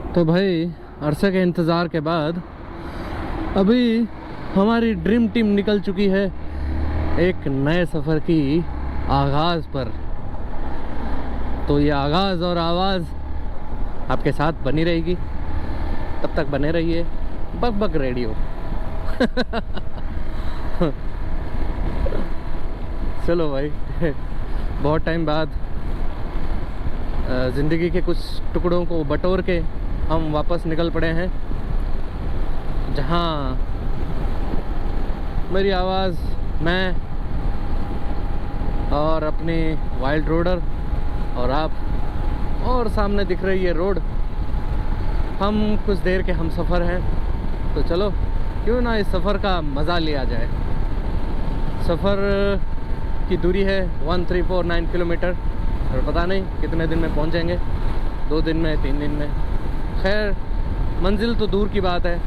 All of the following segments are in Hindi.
तो भाई अरसे के इंतज़ार के बाद अभी हमारी ड्रीम टीम निकल चुकी है एक नए सफ़र की आगाज़ पर। तो ये आगाज़ और आवाज़ आपके साथ बनी रहेगी, तब तक बने रहिए बक बक रेडियो। चलो भाई, बहुत टाइम बाद ज़िंदगी के कुछ टुकड़ों को बटोर के हम वापस निकल पड़े हैं, जहाँ मेरी आवाज़, मैं और अपनी वाइल्ड रोडर और आप, और सामने दिख रही है रोड, हम कुछ देर के हम सफ़र हैं। तो चलो क्यों ना इस सफ़र का मज़ा लिया जाए। सफ़र की दूरी है 1349 किलोमीटर और पता नहीं कितने दिन में पहुंचेंगे, 2 दिन में, 3 दिन में। खैर मंजिल तो दूर की बात है,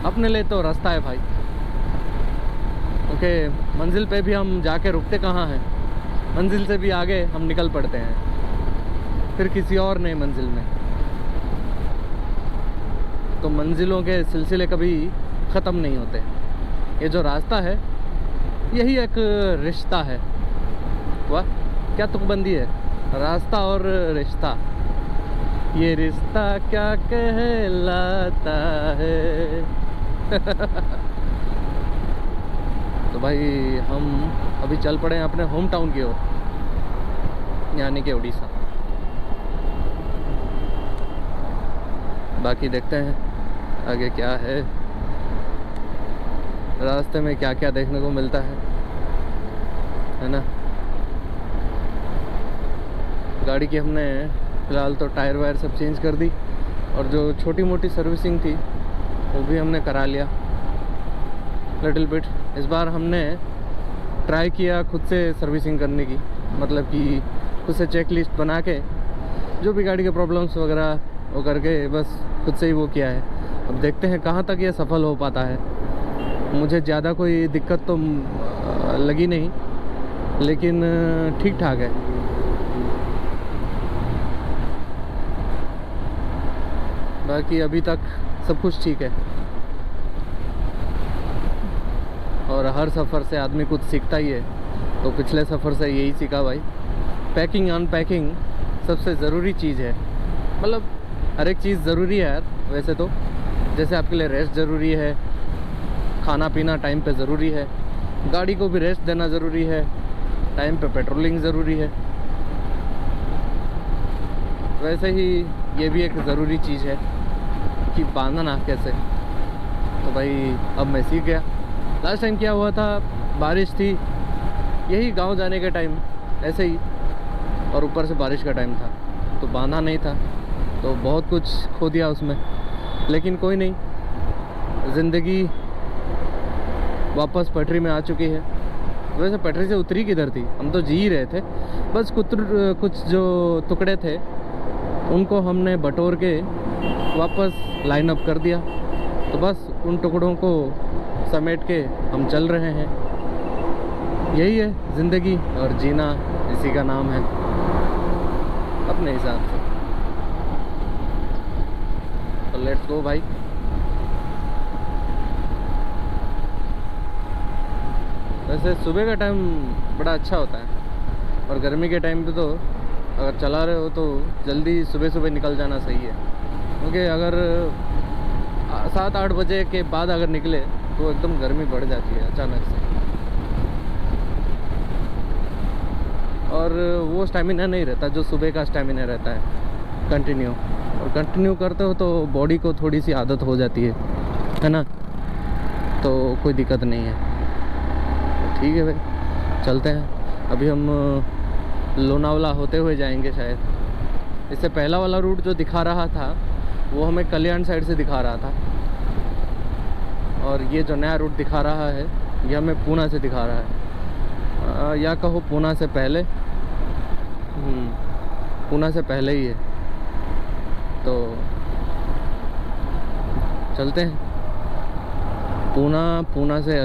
अपने लिए तो रास्ता है भाई। ओके, मंजिल पे भी हम जाके रुकते कहाँ हैं, मंजिल से भी आगे हम निकल पड़ते हैं, फिर किसी और नई मंजिल में। तो मंजिलों के सिलसिले कभी ख़त्म नहीं होते। ये जो रास्ता है यही एक रिश्ता है। वाह, क्या तुकबंदी है, रास्ता और रिश्ता। ये रिश्ता क्या कहलाता है। तो भाई हम अभी चल पड़े हैं अपने होम टाउन की ओर, यानी कि उड़ीसा। बाकी देखते हैं आगे क्या है, रास्ते में क्या क्या देखने को मिलता है ना। गाड़ी की हमने फ़िलहाल तो टायर वायर सब चेंज कर दी, और जो छोटी मोटी सर्विसिंग थी वो भी हमने करा लिया लिटिल बिट। इस बार हमने ट्राई किया खुद से सर्विसिंग करने की, मतलब कि खुद से चेक लिस्ट बना के जो भी गाड़ी के प्रॉब्लम्स वगैरह वो करके बस खुद से ही वो किया है। अब देखते हैं कहाँ तक ये सफल हो पाता है। मुझे ज़्यादा कोई दिक्कत तो लगी नहीं, लेकिन ठीक ठाक है। बाकी अभी तक सब कुछ ठीक है, और हर सफ़र से आदमी कुछ सीखता ही है। तो पिछले सफ़र से यही सीखा भाई, पैकिंग अनपैकिंग सबसे ज़रूरी चीज़ है। मतलब हर एक चीज़ ज़रूरी है यार वैसे तो, जैसे आपके लिए रेस्ट ज़रूरी है, खाना पीना टाइम पे ज़रूरी है, गाड़ी को भी रेस्ट देना ज़रूरी है, टाइम पे पेट्रोलिंग ज़रूरी है, वैसे ही ये भी एक ज़रूरी चीज़ है कि बांधना कैसे। तो भाई अब मैं सीख गया। लास्ट टाइम क्या हुआ था, बारिश थी, यही गांव जाने के टाइम ऐसे ही, और ऊपर से बारिश का टाइम था, तो बांधा नहीं था, तो बहुत कुछ खो दिया उसमें। लेकिन कोई नहीं, ज़िंदगी वापस पटरी में आ चुकी है। वैसे पटरी से उतरी किधर थी, हम तो जी ही रहे थे, बस कुछ जो टुकड़े थे उनको हमने बटोर के वापस लाइन अप कर दिया। तो बस उन टुकड़ों को समेट के हम चल रहे हैं। यही है ज़िंदगी, और जीना इसी का नाम है, अपने हिसाब से। तो लेट्स गो भाई। वैसे सुबह का टाइम बड़ा अच्छा होता है, और गर्मी के टाइम पे तो अगर चला रहे हो तो जल्दी सुबह सुबह निकल जाना सही है, क्योंकि अगर 7-8 बजे के बाद अगर निकले तो एकदम गर्मी बढ़ जाती है अचानक से, और वो स्टैमिना नहीं रहता जो सुबह का स्टैमिना रहता है कंटिन्यू। और कंटिन्यू करते हो तो बॉडी को थोड़ी सी आदत हो जाती है ना, तो कोई दिक्कत नहीं है। ठीक है भाई, चलते हैं। अभी हम लोनावला होते हुए जाएंगे शायद। इससे पहला वाला रूट जो दिखा रहा था वो हमें कल्याण साइड से दिखा रहा था, और ये जो नया रूट दिखा रहा है ये हमें पूना से दिखा रहा है, या कहो पूना से पहले, पूना से पहले ही है। तो चलते हैं पूना से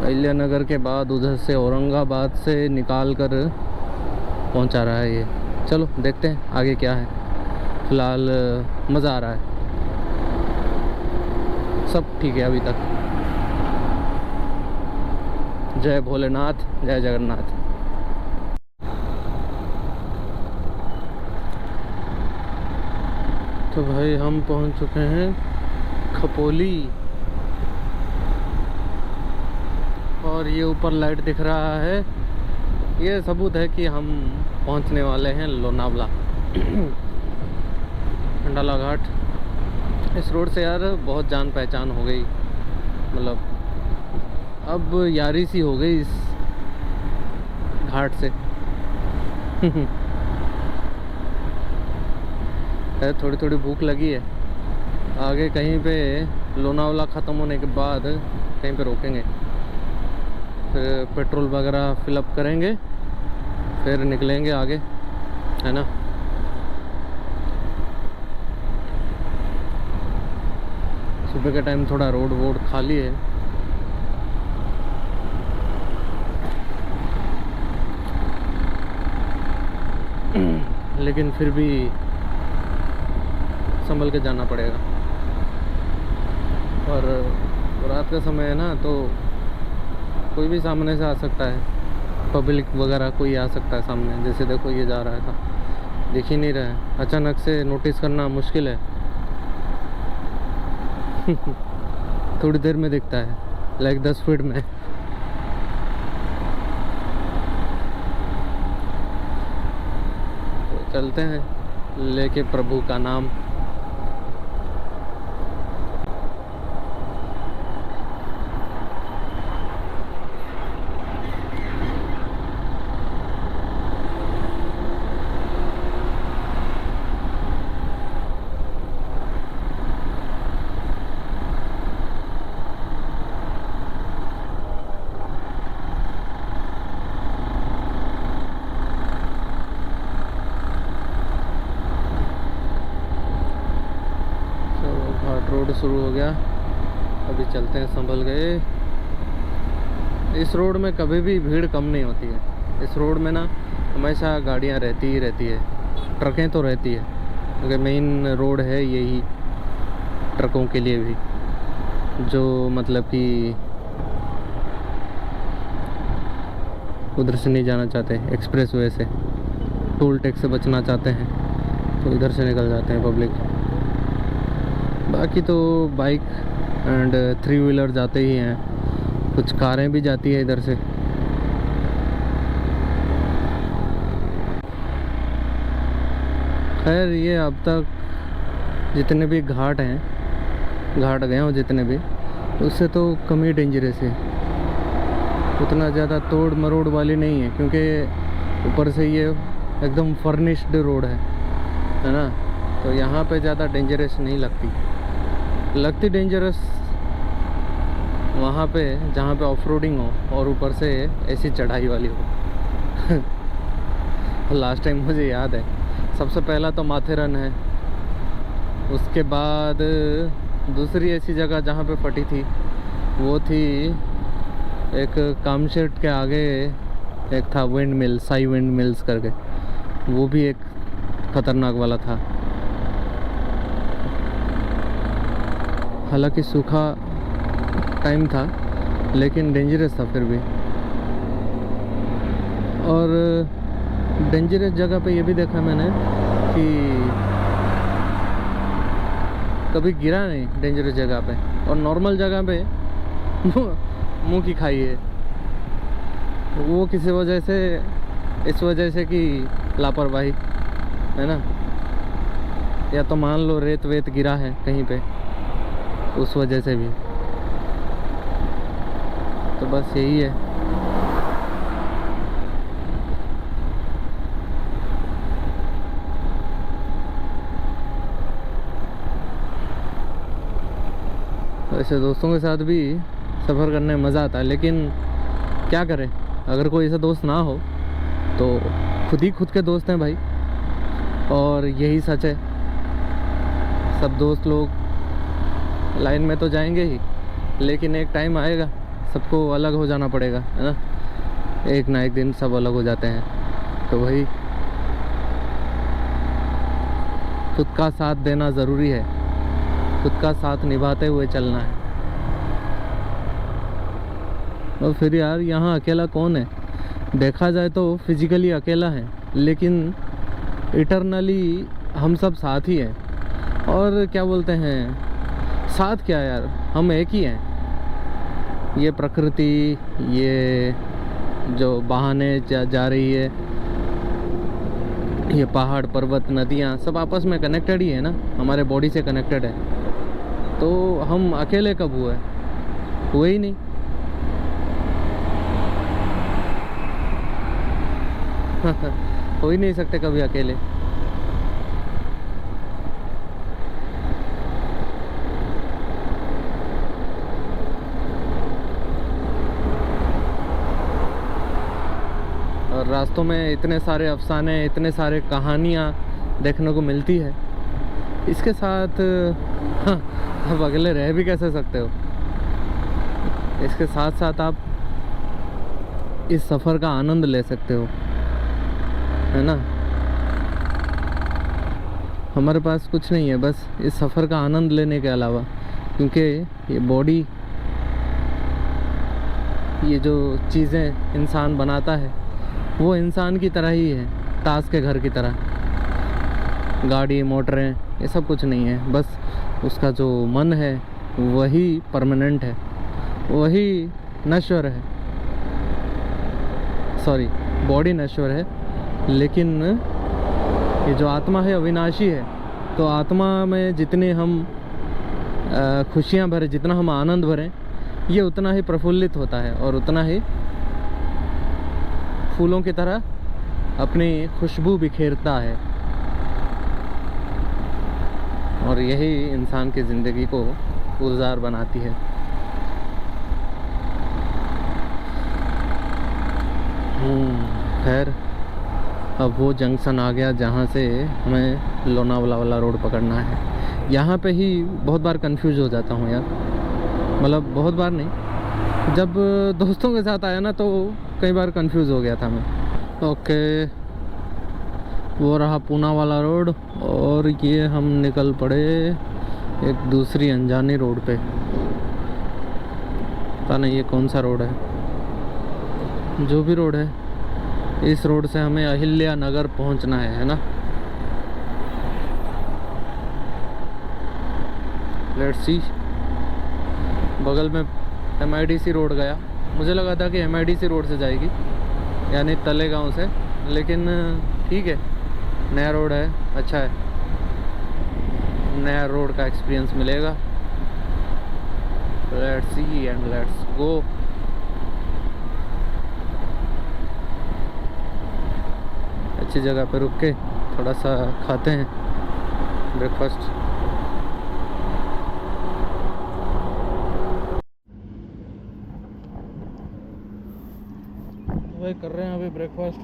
अहिल्यानगर के बाद उधर से औरंगाबाद से निकाल कर पहुंचा रहा है ये। चलो देखते हैं आगे क्या है। फ़िलहाल मज़ा आ रहा है, सब ठीक है अभी तक। जय भोलेनाथ, जय जगन्नाथ। तो भाई हम पहुंच चुके हैं खपोली, और ये ऊपर लाइट दिख रहा है, ये सबूत है कि हम पहुंचने वाले हैं लोनावला। खंडाला घाट। इस रोड से यार बहुत जान पहचान हो गई, मतलब अब यारी सी हो गई इस घाट से। थोड़ी थोड़ी भूख लगी है, आगे कहीं पे लोनावला ख़त्म होने के बाद कहीं पे रोकेंगे, फिर पेट्रोल वगैरह फिलअप करेंगे, फिर निकलेंगे आगे, है ना। सुबह के टाइम थोड़ा रोड वोड खाली है, लेकिन फिर भी संभल के जाना पड़ेगा। और रात का समय है ना, तो कोई भी सामने से आ सकता है, पब्लिक वगैरह कोई आ सकता है सामने। जैसे देखो ये जा रहा था, दिख ही नहीं रहा है, अचानक से नोटिस करना मुश्किल है। थोड़ी देर में दिखता है, लाइक 10 फीट में। तो चलते हैं लेके प्रभु का नाम। रोड शुरू हो गया, अभी चलते हैं, संभल गए। इस रोड में कभी भी भीड़ कम नहीं होती है। इस रोड में ना हमेशा गाड़ियां रहती ही रहती है, ट्रकें तो रहती है, क्योंकि मेन रोड है यही ट्रकों के लिए भी, जो मतलब कि उधर से नहीं जाना चाहते एक्सप्रेस वे से, टोल टैक्स से बचना चाहते हैं, तो इधर से निकल जाते हैं पब्लिक। बाकी तो बाइक एंड 3 व्हीलर जाते ही हैं, कुछ कारें भी जाती है इधर से। खैर ये अब तक जितने भी घाट हैं, घाट गए हूँ जितने भी, उससे तो कम ही डेंजरस है, उतना ज़्यादा तोड़ मरोड़ वाली नहीं है, क्योंकि ऊपर से ये एकदम फर्निश्ड रोड है ना, तो यहाँ पे ज़्यादा डेंजरस नहीं लगती डेंजरस वहाँ पे जहाँ पे ऑफ रोडिंग हो और ऊपर से ऐसी चढ़ाई वाली हो। लास्ट टाइम मुझे याद है, सबसे पहला तो माथेरन है, उसके बाद दूसरी ऐसी जगह जहाँ पे फटी थी वो थी एक कामशेट के आगे एक था wind mill, Sai wind mills करके, वो भी एक खतरनाक वाला था। हालांकि सूखा टाइम था लेकिन डेंजरस था फिर भी। और डेंजरस जगह पे ये भी देखा मैंने कि कभी गिरा नहीं डेंजरस जगह पे, और नॉर्मल जगह पे मुंह की खाई है, वो किसी वजह से, इस वजह से कि लापरवाही है ना, या तो मान लो रेत वेत गिरा है कहीं पे, उस वजह से भी। तो बस यही है। वैसे दोस्तों के साथ भी सफ़र करने में मज़ा आता है, लेकिन क्या करें, अगर कोई ऐसा दोस्त ना हो तो खुद ही खुद के दोस्त हैं भाई, और यही सच है। सब दोस्त लोग लाइन में तो जाएंगे ही, लेकिन एक टाइम आएगा सबको अलग हो जाना पड़ेगा, है ना, एक ना एक दिन सब अलग हो जाते हैं। तो वही खुद का साथ देना ज़रूरी है, खुद का साथ निभाते हुए चलना है। और फिर यार यहाँ अकेला कौन है? देखा जाए तो फिजिकली अकेला है, लेकिन इटरनली हम सब साथ ही हैं। और क्या बोलते हैं, साथ क्या यार, हम एक ही हैं। ये प्रकृति, ये जो बहाने जा रही है, ये पहाड़ पर्वत नदियाँ सब आपस में कनेक्टेड ही है ना, हमारे बॉडी से कनेक्टेड है। तो हम अकेले कब हुए ही नहीं। हो ही नहीं सकते कभी अकेले। और रास्तों में इतने सारे अफसाने, इतने सारे कहानियाँ देखने को मिलती है। इसके साथ आप अकेले रह भी कैसे सकते हो? इसके साथ साथ आप इस सफ़र का आनंद ले सकते हो, है ना। हमारे पास कुछ नहीं है बस इस सफ़र का आनंद लेने के अलावा, क्योंकि ये बॉडी, ये जो चीज़ें इंसान बनाता है वो इंसान की तरह ही है, ताश के घर की तरह। गाड़ी मोटरें ये सब कुछ नहीं है, बस उसका जो मन है वही परमानेंट है, वही नश्वर है। सॉरी, बॉडी नश्वर है, लेकिन ये जो आत्मा है अविनाशी है। तो आत्मा में जितने हम खुशियाँ भरें, जितना हम आनंद भरें, ये उतना ही प्रफुल्लित होता है और उतना ही फूलों की तरह अपनी खुशबू बिखेरता है। और यही इंसान की ज़िंदगी को गुलजार बनाती है। खैर, अब वो जंक्शन आ गया जहाँ से हमें लोनावाला वाला रोड पकड़ना है। यहाँ पे ही बहुत बार कंफ्यूज हो जाता हूँ यार, मतलब बहुत बार नहीं, जब दोस्तों के साथ आया ना तो कई बार कंफ्यूज हो गया था मैं। ओके, वो रहा पूना वाला रोड और ये हम निकल पड़े एक दूसरी अनजानी रोड पे। पता नहीं ये कौन सा रोड है, जो भी रोड है, इस रोड से हमें अहिल्या नगर पहुंचना है ना। Let's see. बगल में MIDC रोड गया, मुझे लगा था कि MIDC रोड से जाएगी, यानी तलेगांव से, लेकिन ठीक है, नया रोड है, अच्छा है, नया रोड का एक्सपीरियंस मिलेगा। Let's see and let's go. अच्छी जगह पे रुक के थोड़ा सा खाते हैं ब्रेकफास्ट। वही कर रहे हैं अभी ब्रेकफास्ट।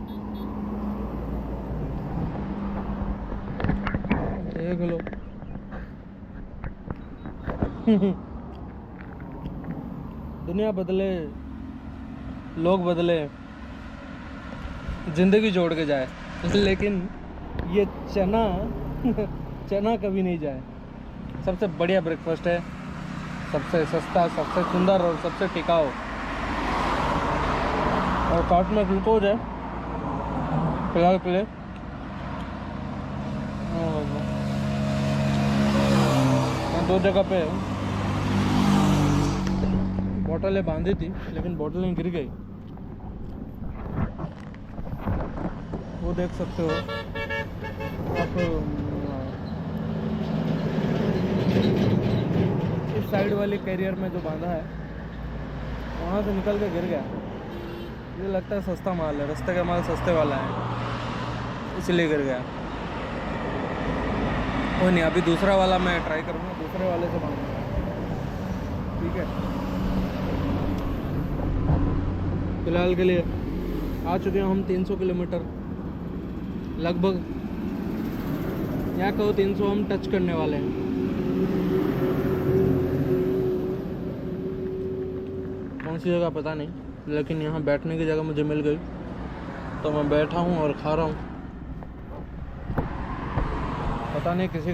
देख लो दुनिया बदले, लोग बदले, जिंदगी जोड़ के जाए, लेकिन ये चना चना कभी नहीं जाए। सबसे बढ़िया ब्रेकफास्ट है, सबसे सस्ता, सबसे सुंदर और सबसे टिकाऊ। और साथ में ग्लूकोज है फिलहाल के लिए। मैं 2 जगह पे बोतलें बांधी थी, लेकिन बोतलें गिर गई, वो देख सकते हो आप। इस साइड वाले कैरियर में जो बांधा है वहाँ से निकल के गिर गया। ये लगता है सस्ता माल है, रास्ते का माल सस्ते वाला है, इसलिए गिर गया। कोई नहीं, अभी दूसरा वाला मैं ट्राई करूँगा, दूसरे वाले से बांधूंगा, ठीक है। फिलहाल के लिए आ चुके हैं हम 300 किलोमीटर लगभग, या कहो 300 हम टच करने वाले हैं। कौन सी जगह पता नहीं, लेकिन यहाँ बैठने की जगह मुझे मिल गई, तो मैं बैठा हूँ और खा रहा हूँ। पता नहीं किसी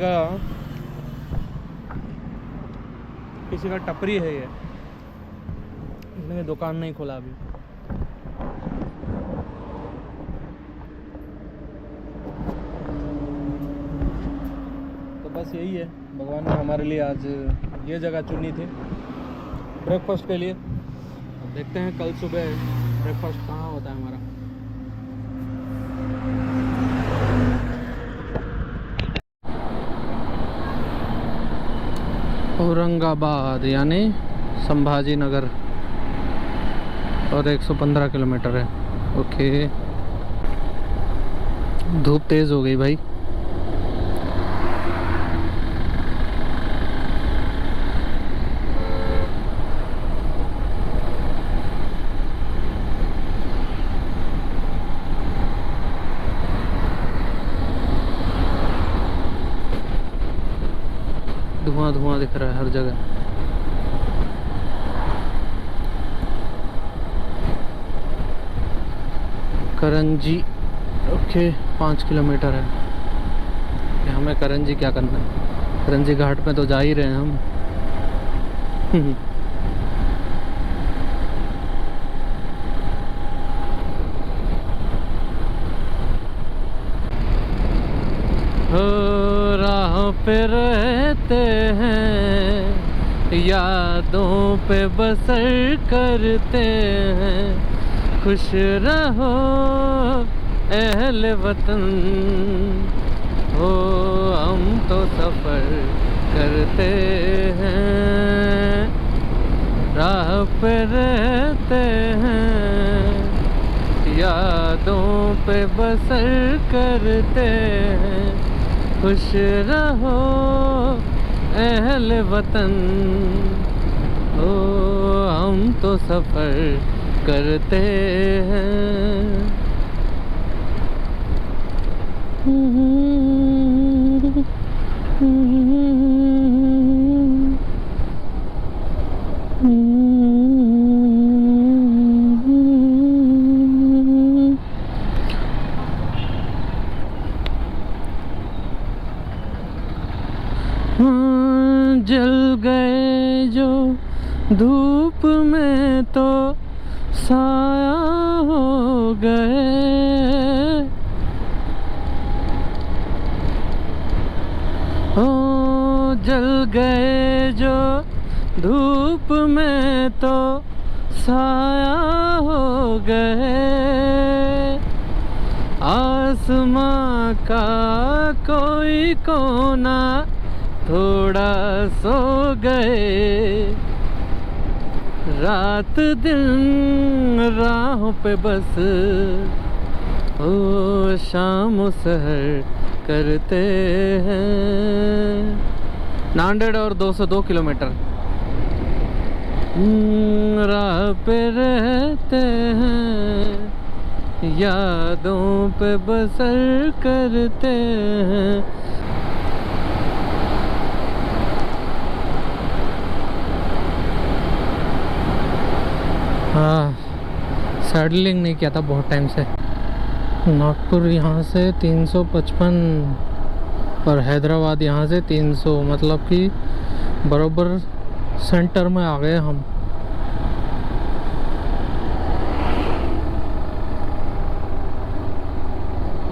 का टपरी है ये, इसने दुकान नहीं खोला अभी। तो बस यही है, भगवान ने हमारे लिए आज ये जगह चुनी थी ब्रेकफास्ट के लिए। अब देखते हैं कल सुबह ब्रेकफास्ट कहाँ होता है हमारा। औरंगाबाद यानी संभाजी नगर और 115 किलोमीटर है। ओके, धूप तेज़ हो गई भाई। धुआं धुआं दिख रहा है हर जगह। करंजी, ओके 5 किलोमीटर है। हमें करंजी क्या करना है, करंजी घाट में तो जा ही रहे हैं हम। राह पे रहते हैं, यादों पे बसर करते हैं, खुश रहो अहले वतन, हो हम तो सफ़र करते हैं। राह पे रहते हैं, यादों पे बसर करते हैं, खुश रहो अहले वतन, ओ हम तो सफ़र करते हैं। जल गए जो धूप में तो साया हो गए, ओ जल गए जो धूप में तो साया हो गए, आसमां का कोई कोना थोड़ा सो गए, रात दिन राहों पे बस ओ शाम सहर करते हैं। नांदेड़ और 202 किलोमीटर राह पे रहते हैं, यादों पे बसर करते हैं। हाँ, सैडलिंग नहीं किया था बहुत टाइम से। नागपुर यहाँ से 355 और हैदराबाद यहाँ से 300, मतलब कि बराबर सेंटर में आ गए हम।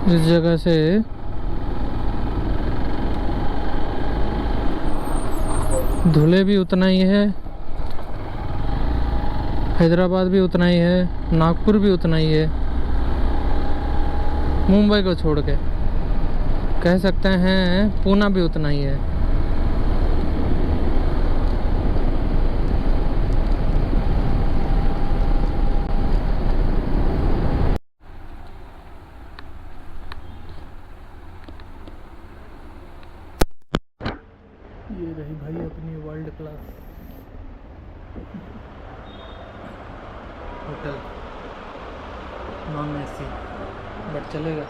इस जगह से धुले भी उतना ही है, हैदराबाद भी उतना ही है, नागपुर भी उतना ही है, मुंबई को छोड़ के कह सकते हैं पूना भी उतना ही है। ये रही भाई अपनी world class hotel, non AC, but चलेगा,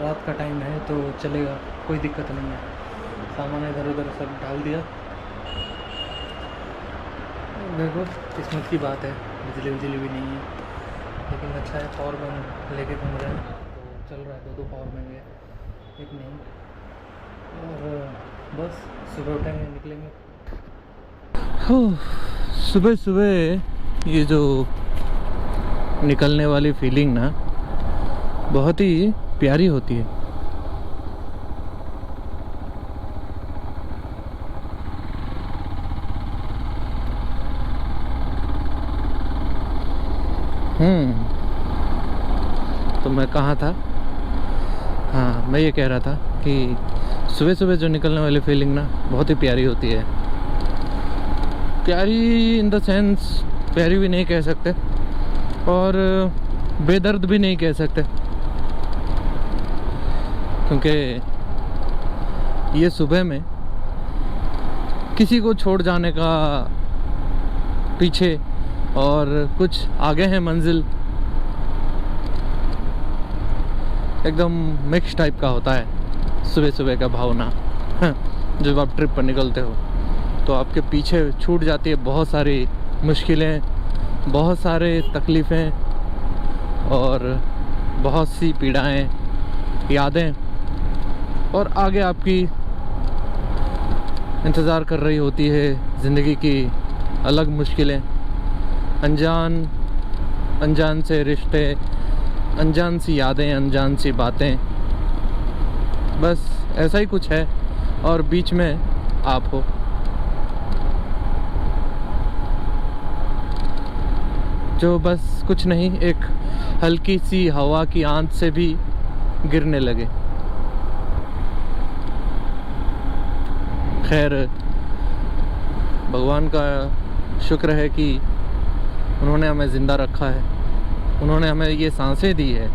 रात का टाइम है तो चलेगा, कोई दिक्कत नहीं है। सामान इधर उधर सब डाल दिया। देखो किस्मत की बात है, बिजली बिजली भी नहीं है, लेकिन अच्छा है पावर बैंक लेके घूम रहे हैं तो चल रहा है। दो पावर बैंक है, एक नहीं। और बस सुबह उठेंगे, निकलेंगे। सुबह सुबह ये जो निकलने वाली फीलिंग ना बहुत ही प्यारी होती है। तो मैं कहाँ था? हाँ, मैं ये कह रहा था कि सुबह सुबह जो निकलने वाली फीलिंग ना बहुत ही प्यारी होती है। प्यारी इन द सेंस, प्यारी भी नहीं कह सकते और बेदर्द भी नहीं कह सकते, क्योंकि ये सुबह में किसी को छोड़ जाने का पीछे और कुछ आगे है मंजिल, एकदम मिक्स टाइप का होता है सुबह सुबह का भावना। जब आप ट्रिप पर निकलते हो तो आपके पीछे छूट जाती है बहुत सारी मुश्किलें, बहुत सारे तकलीफ़ें और बहुत सी पीड़ाएं, यादें, और आगे आपकी इंतज़ार कर रही होती है ज़िंदगी की अलग मुश्किलें, अनजान से रिश्ते, अनजान सी यादें, अनजान सी बातें। बस ऐसा ही कुछ है और बीच में आप हो। जो बस कुछ नहीं, एक हल्की सी हवा की आंच से भी गिरने लगे। खैर, भगवान का शुक्र है कि उन्होंने हमें ज़िंदा रखा है, उन्होंने हमें ये सांसें दी है।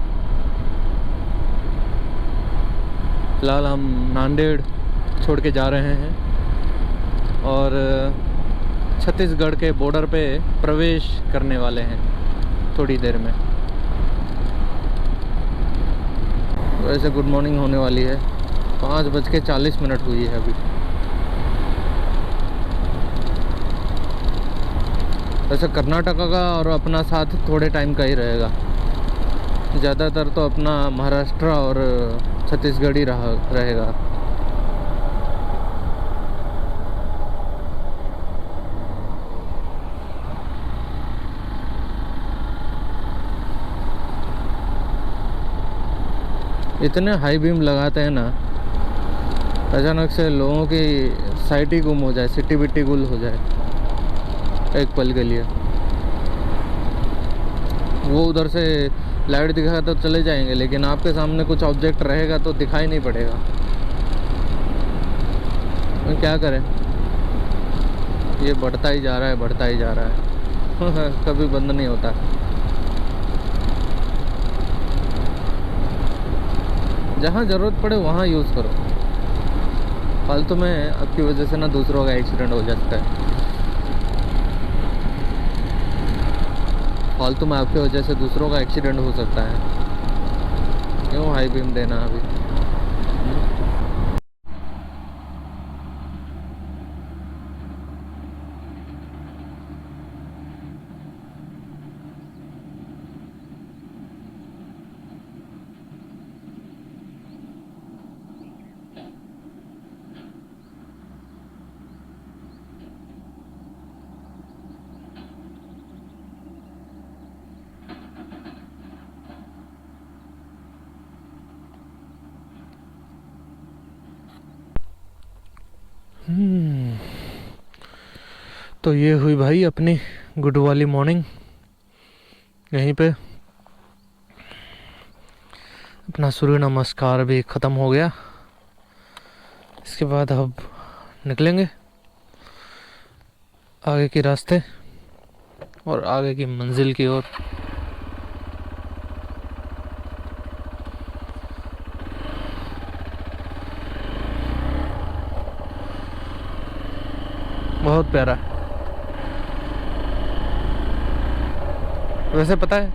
फिलहाल हम नांदेड़ छोड़ के जा रहे हैं और छत्तीसगढ़ के बॉर्डर पे प्रवेश करने वाले हैं थोड़ी देर में। वैसे गुड मॉर्निंग होने वाली है, 5:40 हुई है अभी। वैसे कर्नाटका का और अपना साथ थोड़े टाइम का ही रहेगा, ज़्यादातर तो अपना महाराष्ट्र और छत्तीसगढ़ ही रहेगा। इतने हाई बीम लगाते हैं ना, अचानक से लोगों की साइट ही गुम हो जाए, सिटी बिट्टी गुल हो जाए एक पल के लिए। वो उधर से लाइट दिखाएगा तो चले जाएंगे, लेकिन आपके सामने कुछ ऑब्जेक्ट रहेगा तो दिखाई नहीं पड़ेगा। तो क्या करें, ये बढ़ता ही जा रहा है, बढ़ता ही जा रहा है। कभी बंद नहीं होता। जहाँ ज़रूरत पड़े वहाँ यूज़ करो, फालतू में आपकी वजह से ना दूसरों का एक्सीडेंट हो जाता है। फालतू में आपकी वजह से दूसरों का एक्सीडेंट हो सकता है। क्यों हाई बीम देना अभी? तो ये हुई भाई अपनी गुड वाली मॉर्निंग। यहीं पे अपना सूर्य नमस्कार भी ख़त्म हो गया। इसके बाद अब निकलेंगे आगे के रास्ते और आगे की मंजिल की ओर। बहुत प्यारा है। वैसे पता है,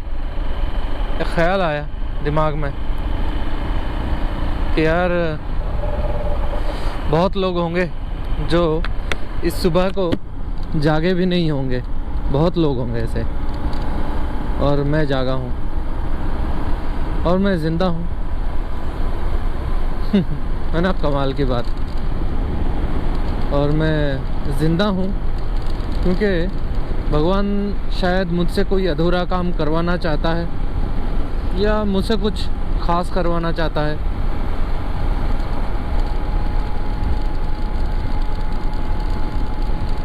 एक ख्याल आया दिमाग में कि यार बहुत लोग होंगे जो इस सुबह को जागे भी नहीं होंगे, बहुत लोग होंगे ऐसे, और मैं जागा हूँ और मैं ज़िंदा हूँ। है ना, कमाल की बात। और मैं ज़िंदा हूँ क्योंकि भगवान शायद मुझसे कोई अधूरा काम करवाना चाहता है या मुझसे कुछ खास करवाना चाहता है।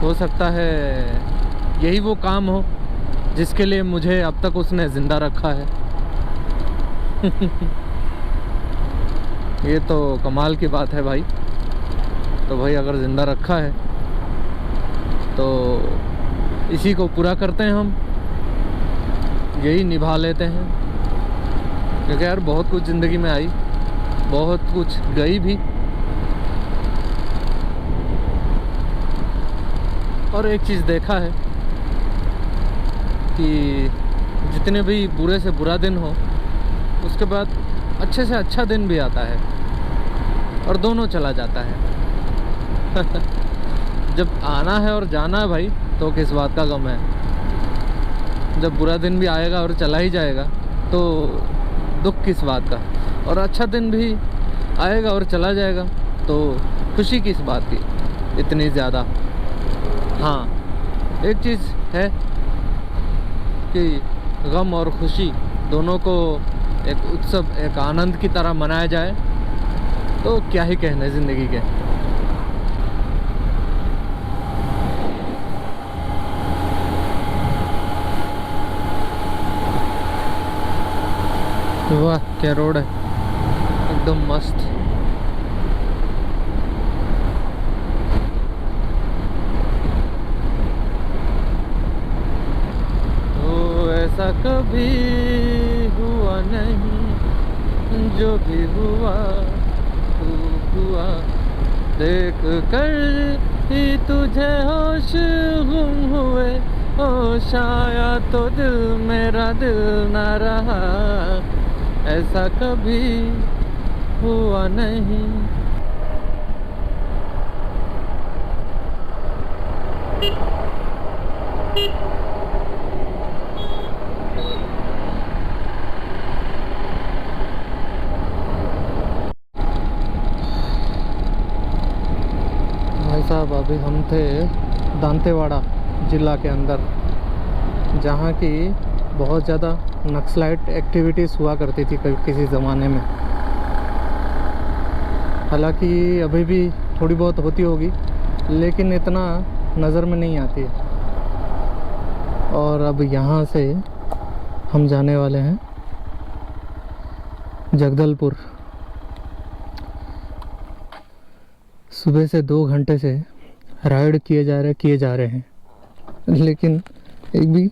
हो सकता है यही वो काम हो जिसके लिए मुझे अब तक उसने ज़िंदा रखा है। ये तो कमाल की बात है भाई। तो भाई अगर ज़िंदा रखा है तो इसी को पूरा करते हैं हम, यही निभा लेते हैं। क्योंकि यार बहुत कुछ ज़िंदगी में आई, बहुत कुछ गई भी। और एक चीज़ देखा है कि जितने भी बुरे से बुरा दिन हो उसके बाद अच्छे से अच्छा दिन भी आता है और दोनों चला जाता है। जब आना है और जाना है भाई तो किस बात का गम है। जब बुरा दिन भी आएगा और चला ही जाएगा तो दुख किस बात का। और अच्छा दिन भी आएगा और चला जाएगा तो खुशी किस बात की इतनी ज़्यादा। हाँ, एक चीज़ है कि गम और खुशी दोनों को एक उत्सव, एक आनंद की तरह मनाया जाए तो क्या ही कहने ज़िंदगी के। वाह क्या रोड है, एकदम मस्त। तो ऐसा कभी हुआ नहीं, जो भी हुआ तू हुआ, देख कर ही तुझे होश गुम हुए, होश आया तो दिल मेरा दिल ना रहा, ऐसा कभी हुआ नहीं। भाई साहब अभी हम थे दांतेवाड़ा ज़िला के अंदर, जहाँ की बहुत ज़्यादा नक्सलाइट एक्टिविटीज़ हुआ करती थी किसी ज़माने में। हालांकि अभी भी थोड़ी बहुत होती होगी लेकिन इतना नज़र में नहीं आती है। और अब यहाँ से हम जाने वाले हैं जगदलपुर। सुबह से 2 घंटे से राइड किए जा रहे हैं लेकिन एक भी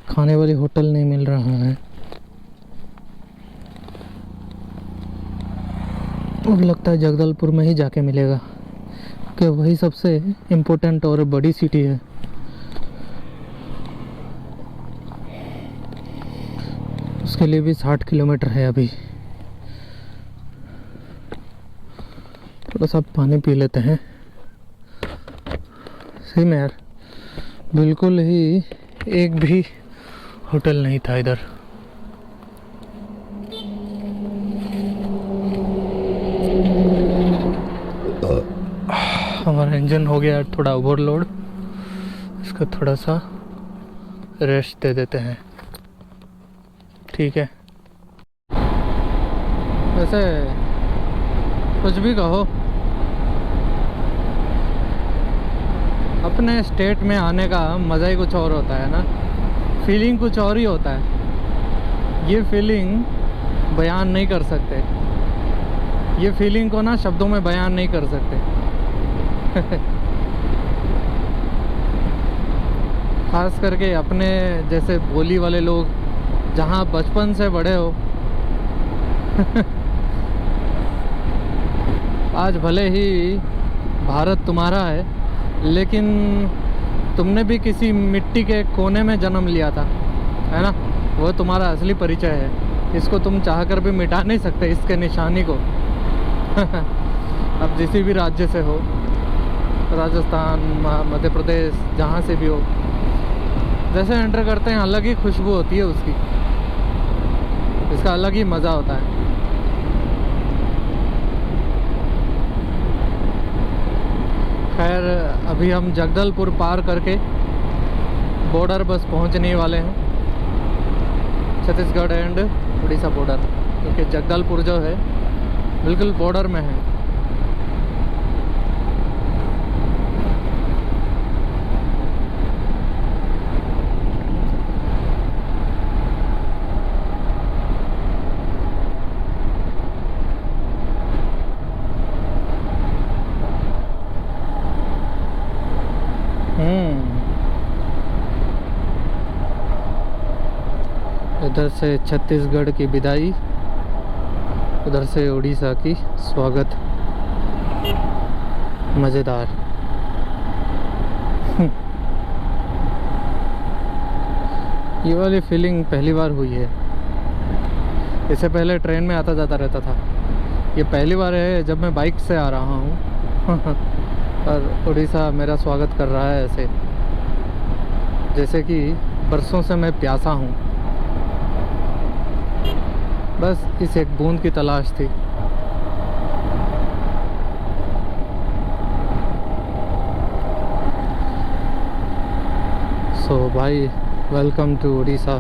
खाने वाली होटल नहीं मिल रहा है। अब लगता है जगदलपुर में ही जाके मिलेगा कि वही सबसे इम्पोर्टेंट और बड़ी सिटी है। उसके लिए भी 60 किलोमीटर है। अभी थोड़ा सा पानी पी लेते हैं। सही में यार बिल्कुल ही एक भी होटल नहीं था इधर। हमारा इंजन हो गया थोड़ा ओवरलोड, इसको थोड़ा सा रेस्ट दे देते हैं। ठीक है। वैसे कुछ भी कहो, अपने स्टेट में आने का मज़ा ही कुछ और होता है ना, फीलिंग कुछ और ही होता है। ये फीलिंग बयान नहीं कर सकते, ये फीलिंग को ना शब्दों में बयान नहीं कर सकते। खास करके अपने जैसे बोली वाले लोग, जहाँ बचपन से बड़े हो। आज भले ही भारत तुम्हारा है लेकिन तुमने भी किसी मिट्टी के कोने में जन्म लिया था, है ना। वो तुम्हारा असली परिचय है, इसको तुम चाहकर भी मिटा नहीं सकते, इसके निशानी को। अब किसी भी राज्य से हो, राजस्थान, मध्य प्रदेश, जहाँ से भी हो, जैसे एंटर करते हैं अलग ही खुशबू होती है उसकी, इसका अलग ही मज़ा होता है। खैर अभी हम जगदलपुर पार करके बॉर्डर बस पहुंचने वाले हैं, छत्तीसगढ़ एंड उड़ीसा बॉर्डर, क्योंकि जगदलपुर जो है बिल्कुल बॉर्डर में है। इधर से छत्तीसगढ़ की विदाई, उधर से उड़ीसा की स्वागत। मज़ेदार। ये वाली फीलिंग पहली बार हुई है। इससे पहले ट्रेन में आता जाता रहता था, ये पहली बार है जब मैं बाइक से आ रहा हूँ और उड़ीसा मेरा स्वागत कर रहा है ऐसे, जैसे कि बरसों से मैं प्यासा हूँ, बस इस एक बूंद की तलाश थी। सो भाई, welcome to Orissa,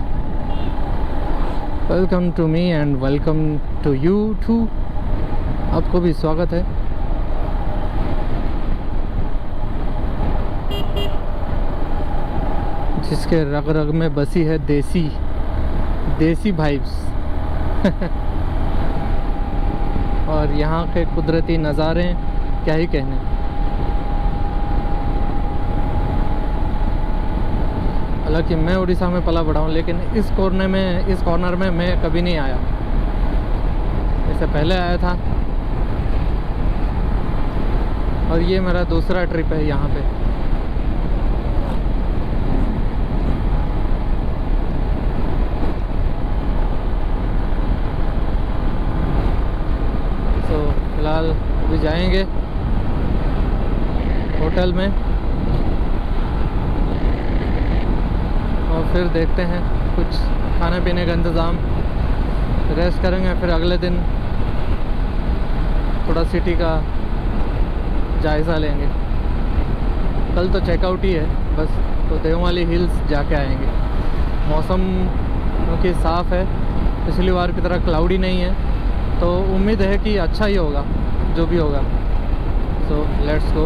welcome to me and welcome to you too. आपको भी स्वागत है। जिसके रग रग में बसी है देसी वाइब्स और यहाँ के कुदरती नज़ारे क्या ही कहने। हालांकि मैं उड़ीसा में पला बड़ा हूँ, लेकिन इस कॉर्नर में मैं कभी नहीं आया। इससे पहले आया था और ये मेरा दूसरा ट्रिप है यहाँ पे। फिलहाल अभी जाएंगे होटल में और फिर देखते हैं कुछ खाने पीने का इंतज़ाम, रेस्ट करेंगे, फिर अगले दिन थोड़ा सिटी का जायज़ा लेंगे। कल तो चेकआउट ही है बस, तो देवमाली हिल्स जाके आएंगे। मौसम क्योंकि साफ़ है, पिछली बार की तरह क्लाउडी नहीं है, तो उम्मीद है कि अच्छा ही होगा जो भी होगा। So let's go.